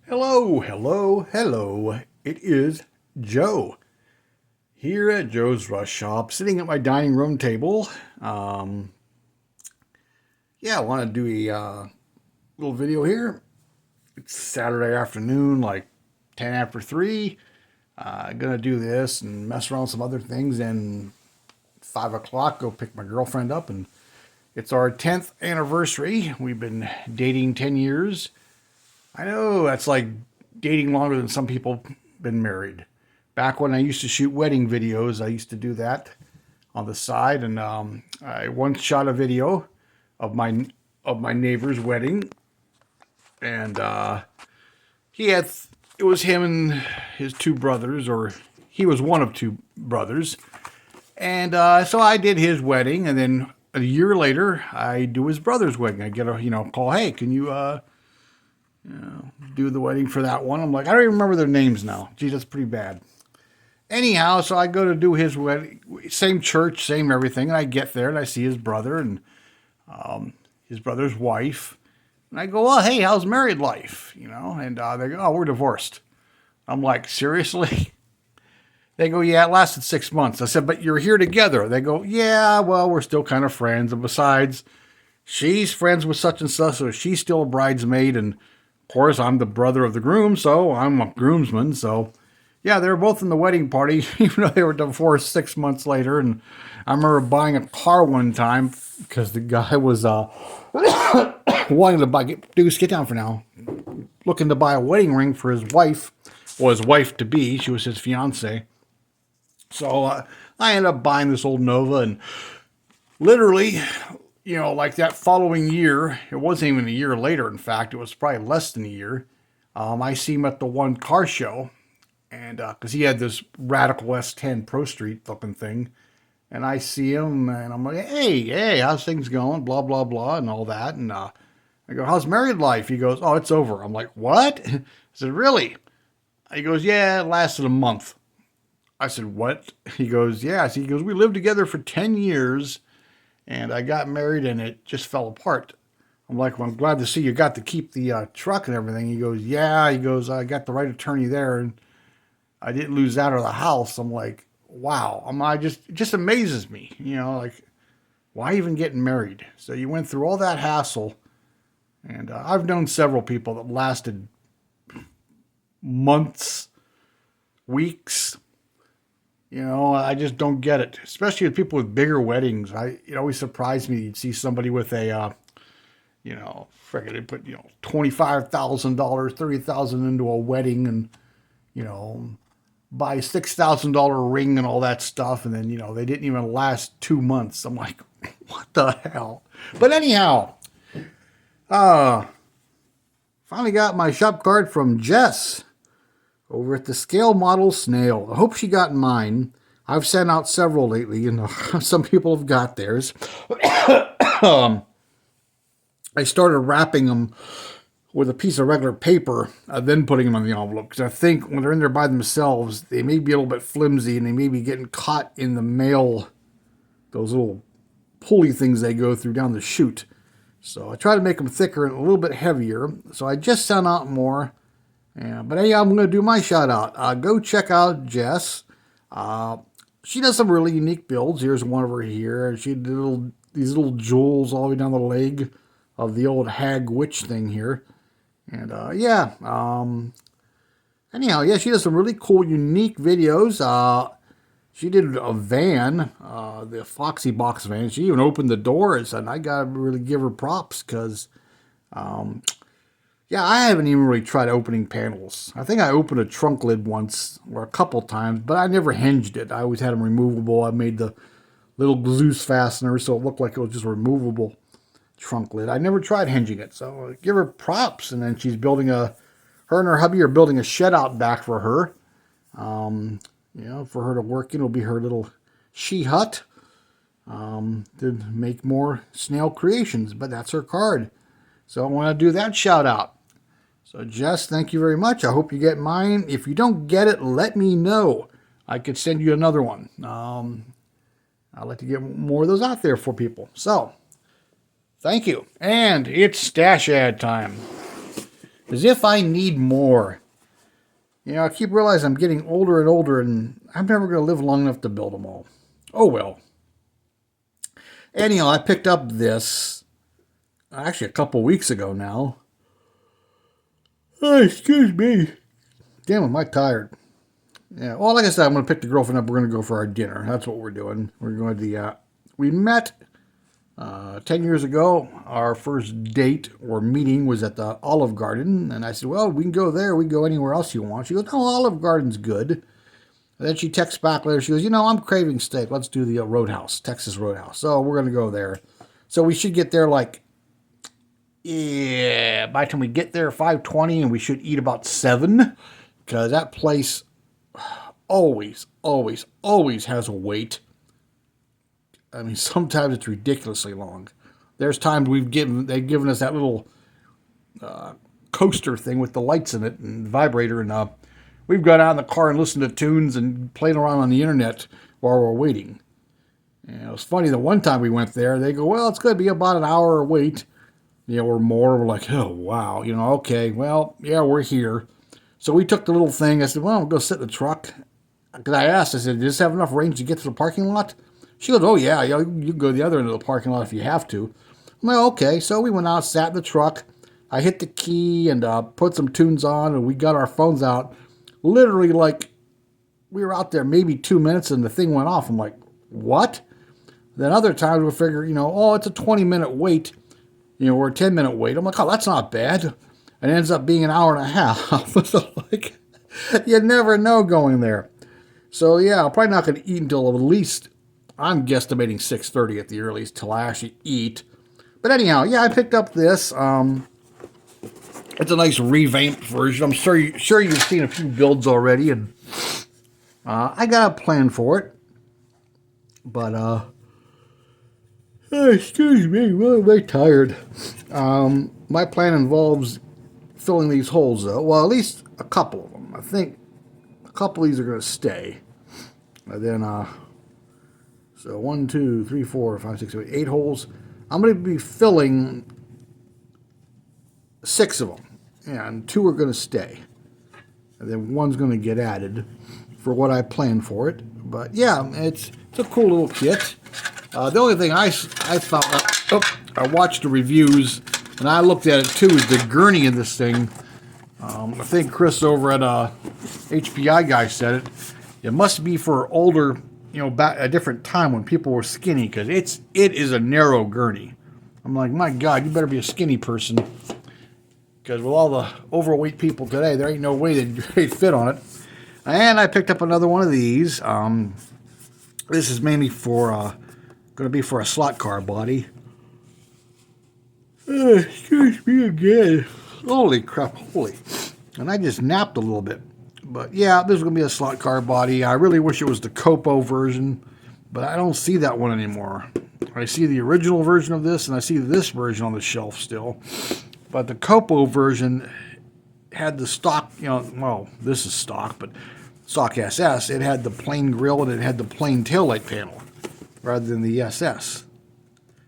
Hello, hello, hello. It is Joe here at Joe's Rush Shop, sitting at my dining room table. Um, I want to do a little video here. It's Saturday afternoon, like 10 after 3. Gonna do this and mess around with some other things. And 5 o'clock, go pick my girlfriend up. And it's our 10th anniversary. We've been dating 10 years. I know that's like dating longer than some people been married. Back when I used to shoot wedding videos, I used to do that on the side, and I once shot a video of my neighbor's wedding, and he had it was him and his two brothers, or he was one of two brothers, and so I did his wedding, and then a year later I do his brother's wedding. I get a call, hey, can you do the wedding for that one? I'm like, I don't even remember their names now. Geez, that's pretty bad. Anyhow, so I go to do his wedding, same church, same everything, and I get there and I see his brother and his brother's wife, and I go, well, hey, how's married life? And they go, oh, we're divorced. I'm like, seriously? They go, yeah, it lasted 6 months. I said, but you're here together. They go, yeah, well, we're still kind of friends, and besides, she's friends with such and such, so she's still a bridesmaid, and of course, I'm the brother of the groom, so I'm a groomsman, so yeah, they were both in the wedding party, even though they were divorced 6 months later. And I remember buying a car one time because the guy was wanting to buy, get down for now, looking to buy a wedding ring for his wife, or his wife to be. She was his fiance. So I ended up buying this old Nova, and literally, like that following year, it wasn't even a year later. In fact, it was probably less than a year. I see him at the one car show, and because he had this radical S10 Pro Street looking thing, and I see him, and I'm like, hey, how's things going? Blah blah blah, and all that. And I go, how's married life? He goes, oh, it's over. I'm like, what? I said, really? He goes, yeah, it lasted a month. I said, what? He goes, yeah. He goes, we lived together for 10 years, and I got married, and it just fell apart. I'm like, well, I'm glad to see you got to keep the truck and everything. He goes, yeah. He goes, I got the right attorney there, and I didn't lose out of the house. I'm like, wow. It just amazes me, like, why even getting married? So you went through all that hassle, and I've known several people that lasted months, weeks. I just don't get it, especially with people with bigger weddings. It always surprised me. You'd see somebody with a, friggin' they put, $25,000, $30,000 into a wedding, and buy a $6,000 ring and all that stuff, and then they didn't even last 2 months. I'm like, what the hell? But anyhow, finally got my shop card from Jess over at the Scale Model Snail. I hope she got mine. I've sent out several lately, and some people have got theirs. I started wrapping them with a piece of regular paper, then putting them in the envelope. Because I think when they're in there by themselves, they may be a little bit flimsy, and they may be getting caught in the mail, those little pulley things they go through down the chute. So I try to make them thicker and a little bit heavier. So I just sent out more. Yeah, but anyhow, I'm going to do my shout out. Go check out Jess. She does some really unique builds. Here's one of her here. She did these little jewels all the way down the leg of the old hag witch thing here. And anyhow, yeah, she does some really cool, unique videos. She did a van, the Foxy Box van. She even opened the doors, and I got to really give her props because, I haven't even really tried opening panels. I think I opened a trunk lid once or a couple times, but I never hinged it. I always had them removable. I made the little Zeus fastener so it looked like it was just a removable trunk lid. I never tried hinging it, so I give her props. And then she's building her and her hubby are building a shed out back for her. For her to work in. It'll be her little she hut to make more snail creations, but that's her card. So I want to do that shout out. So Jess, thank you very much. I hope you get mine. If you don't get it, let me know. I could send you another one. I'd like to get more of those out there for people. So, thank you. And it's stash ad time. As if I need more. You know, I keep realizing I'm getting older and older, and I'm never going to live long enough to build them all. Oh, well. Anyhow, I picked up this, actually a couple weeks ago now. Oh, excuse me. Damn, am I tired. Yeah, well, like I said, I'm going to pick the girlfriend up. We're going to go for our dinner. That's what we're doing. We're going to the, we met 10 years ago. Our first date or meeting was at the Olive Garden. And I said, well, we can go there. We can go anywhere else you want. She goes, no, Olive Garden's good. And then she texts back later. She goes, you know, I'm craving steak. Let's do the Roadhouse, Texas Roadhouse. So we're going to go there. So we should get there like, yeah, by the time we get there, 5:20, and we should eat about 7. Because that place always has a wait. I mean, sometimes it's ridiculously long. There's times they've given us that little coaster thing with the lights in it and vibrator, and we've gone out in the car and listened to tunes and played around on the internet while we're waiting. And it was funny, the one time we went there, they go, well, it's going to be about an hour wait, you know, or more. We're like, oh, wow, you know, okay, well, yeah, we're here. So we took the little thing. I said, well, I'll go sit in the truck. Because I asked, I said, does this have enough range to get to the parking lot? She goes, oh, yeah, you can go to the other end of the parking lot if you have to. I'm like, okay. So we went out, sat in the truck. I hit the key and put some tunes on, and we got our phones out. Literally, like, we were out there maybe 2 minutes, and the thing went off. I'm like, what? Then other times we figure, you know, oh, it's a 20-minute wait, you know, or a 10-minute wait. I'm like, oh, that's not bad. And it ends up being an hour and a half. So, like, you never know going there. So, yeah, I'm probably not going to eat until at least, I'm guesstimating 6:30 at the earliest, till I actually eat. But anyhow, yeah, I picked up this. It's a nice revamped version. I'm sure you've seen a few builds already, and I got a plan for it. But, excuse me, I'm very tired. My plan involves filling these holes, though. Well, at least a couple of them. I think a couple of these are going to stay. And then, so 1, 2, 3, 4, 5, 6, 7, 8 holes. I'm going to be filling 6 of them. And 2 are going to stay. And then 1's going to get added for what I planned for it. But yeah, it's a cool little kit. The only thing I thought, I watched the reviews, and I looked at it too, is the gurney in this thing. I think Chris over at HPI guy said it. It must be for older, you know, back a different time when people were skinny, because it is a narrow gurney. I'm like, my God, you better be a skinny person, because with all the overweight people today, there ain't no way they'd fit on it. And I picked up another one of these. This is mainly for going to be for a slot car body. Excuse me again. Holy crap, holy. And I just napped a little bit. But yeah, this is going to be a slot car body. I really wish it was the Copo version, but I don't see that one anymore. I see the original version of this, and I see this version on the shelf still. But the Copo version had the stock, you know, well, this is stock, but stock SS. It had the plain grille, and it had the plain taillight panel rather than the SS.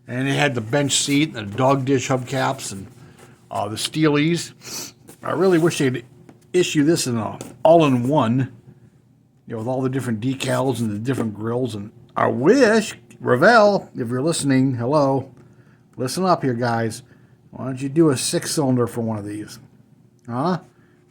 And it had the bench seat and the dog dish hubcaps and the Steelies. I really wish they'd issue this in a all-in-one, you know, with all the different decals and the different grills. And I wish, Revell, if you're listening, hello, listen up here, guys. Why don't you do a 6-cylinder for one of these? Huh?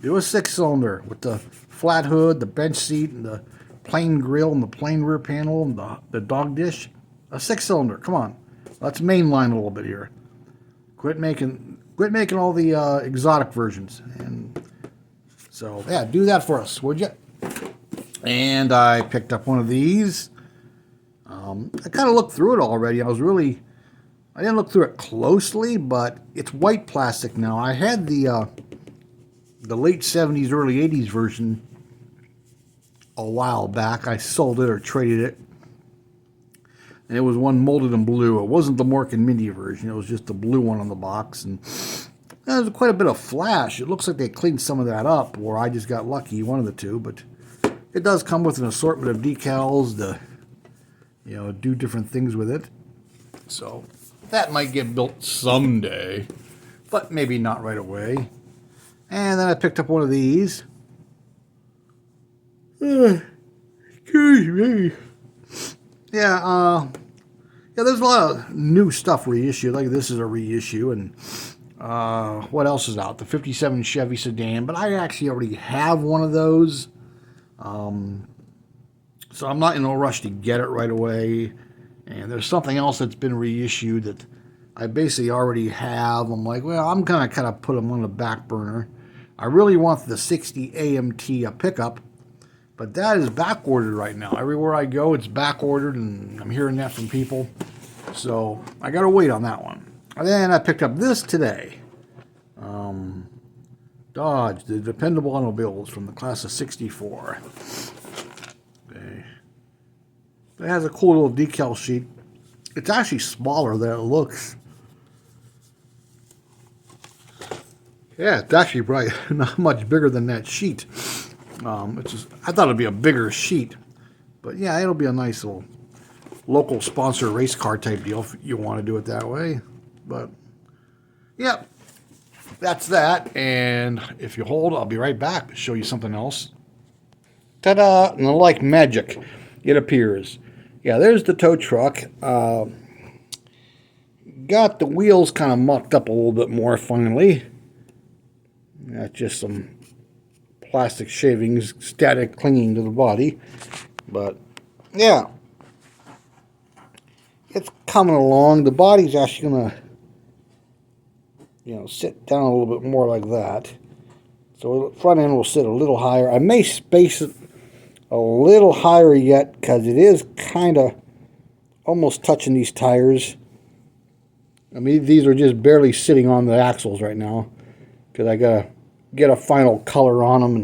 Do a 6-cylinder with the flat hood, the bench seat, and the plain grill, and the plain rear panel, and the dog dish. A 6-cylinder, come on. Let's mainline a little bit here. Quit making all the exotic versions. And so, yeah, do that for us, would you? And I picked up one of these. I kind of looked through it already. I didn't look through it closely, but it's white plastic now. I had the late 70s, early 80s version a while back. I sold it or traded it. And it was one molded in blue. It wasn't the Mork and Mindy version. It was just the blue one on the box. And there's quite a bit of flash. It looks like they cleaned some of that up, or I just got lucky, one of the two. But it does come with an assortment of decals to, you know, do different things with it. So that might get built someday, but maybe not right away. And then I picked up one of these. Excuse me. Yeah, yeah, there's a lot of new stuff reissued. Like this is a reissue, and what else is out? The '57 Chevy sedan, but I actually already have one of those, so I'm not in a rush to get it right away. And there's something else that's been reissued that I basically already have. I'm like, well, I'm gonna kind of put them on the back burner. I really want the 60 AMT a pickup, but that is back ordered right now. Everywhere I go, it's back ordered, and I'm hearing that from people. So I got to wait on that one. And then I picked up this today. Dodge, the dependable automobiles from the class of '64. Okay. It has a cool little decal sheet. It's actually smaller than it looks. Yeah, it's actually probably not much bigger than that sheet. I thought it'd be a bigger sheet, but yeah, it'll be a nice little local sponsor race car type deal if you want to do it that way. But yeah, that's that. And if you hold, I'll be right back to show you something else. Ta-da! And like magic, it appears. Yeah, there's the tow truck. Got the wheels kind of mucked up a little bit more finally. That's just some plastic shavings, static clinging to the body. But yeah, it's coming along. The body's actually gonna, sit down a little bit more like that. So the front end will sit a little higher. I may space it a little higher yet because it is kind of almost touching these tires. I mean, these are just barely sitting on the axles right now because I gotta get a final color on them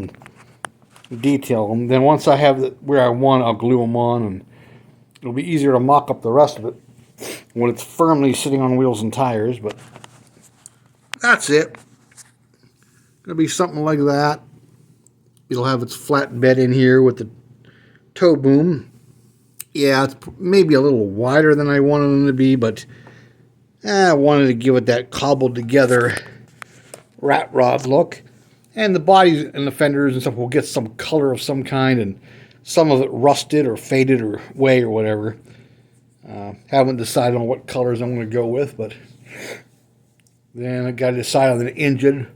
and detail them. Then once I have it where I want, I'll glue them on, and it'll be easier to mock up the rest of it when it's firmly sitting on wheels and tires. But that's it. Gonna be something like that. It'll have its flat bed in here with the tow boom. Yeah, it's maybe a little wider than I wanted them to be, but I wanted to give it that cobbled together rat rod look. And the bodies and the fenders and stuff will get some color of some kind, and some of it rusted or faded or way or whatever. Haven't decided on what colors I'm going to go with, but then I got to decide on the engine.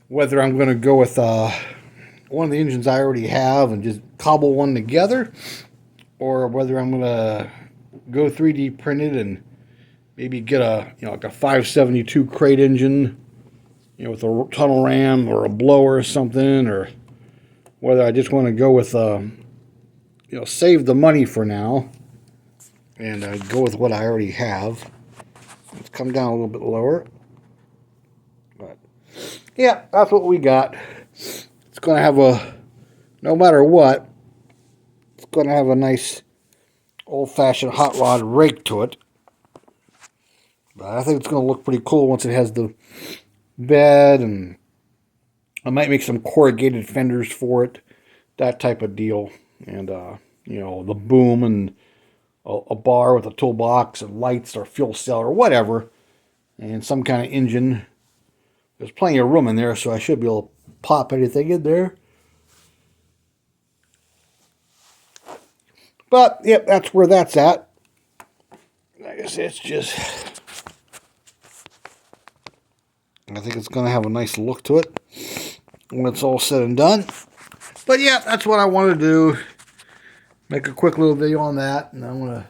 Whether I'm going to go with one of the engines I already have and just cobble one together, or whether I'm going to go 3D print it and maybe get like a 572 crate engine, with a tunnel ram or a blower or something, or whether I just want to go with save the money for now and go with what I already have. Let's come down a little bit lower. But yeah, that's what we got. It's going to have no matter what, it's going to have a nice old-fashioned hot rod rake to it. But I think it's going to look pretty cool once it has the bed, and I might make some corrugated fenders for it, that type of deal. And, the boom and a bar with a toolbox and lights or fuel cell or whatever, and some kind of engine. There's plenty of room in there, so I should be able to pop anything in there. But, yep, that's where that's at. Like I said, I think it's going to have a nice look to it when it's all said and done. But, yeah, that's what I want to do. Make a quick little video on that, and I'm going to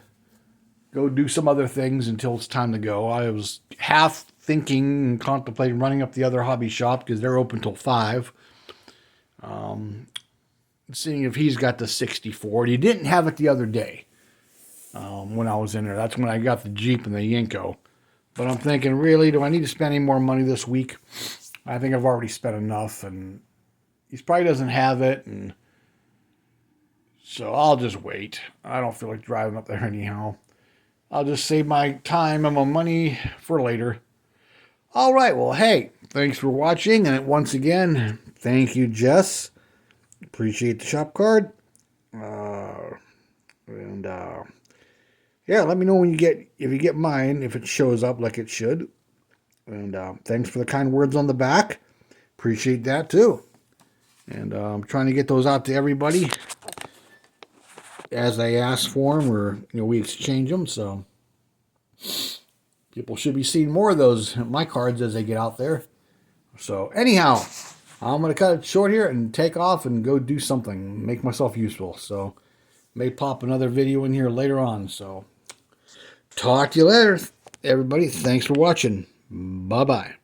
go do some other things until it's time to go. I was half thinking and contemplating running up the other hobby shop because they're open till 5. Seeing if he's got the 64. He didn't have it the other day when I was in there. That's when I got the Jeep and the Yenko. But I'm thinking, really, do I need to spend any more money this week? I think I've already spent enough, and he probably doesn't have it, and so I'll just wait. I don't feel like driving up there anyhow. I'll just save my time and my money for later. All right, well, hey, thanks for watching, and once again, thank you, Jess. Appreciate the shop card. Yeah, let me know if you get mine, if it shows up like it should. And thanks for the kind words on the back. Appreciate that too. And I'm trying to get those out to everybody as they ask for them, or we exchange them. So people should be seeing more of those my cards as they get out there. So anyhow, I'm gonna cut it short here and take off and go do something, make myself useful. So may pop another video in here later on. So talk to you later, everybody. Thanks for watching. Bye bye.